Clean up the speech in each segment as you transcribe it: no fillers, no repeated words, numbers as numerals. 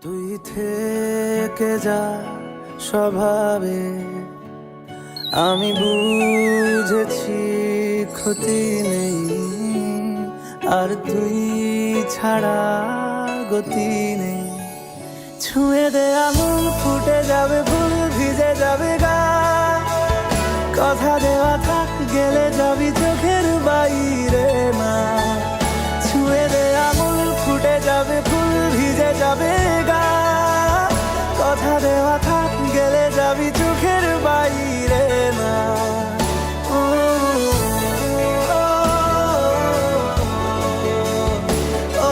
তুই থেকে যা স্বভাবে, আমি বুঝেছি ক্ষতি নেই, আর তুই ছাড়া গতি নেই। ছুঁয়ে দে আঙুল, ফুটে যাবে ফুল, ভিজে যাবে গা, কথা দেওয়া থাক, গেলে যাবি চোখের বাইরে না। ছুঁয়ে দে আঙুল, ফুটে যাবে ফুল, ভিজে যাবে গা, কথা দেওয়া থাক, গেলে যাবি চোখের বাইরে না। ও, ও, ও, ও,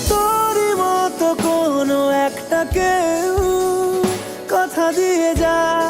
তোরই মতো কোনো একটা কেউ কথা দিয়ে যায়।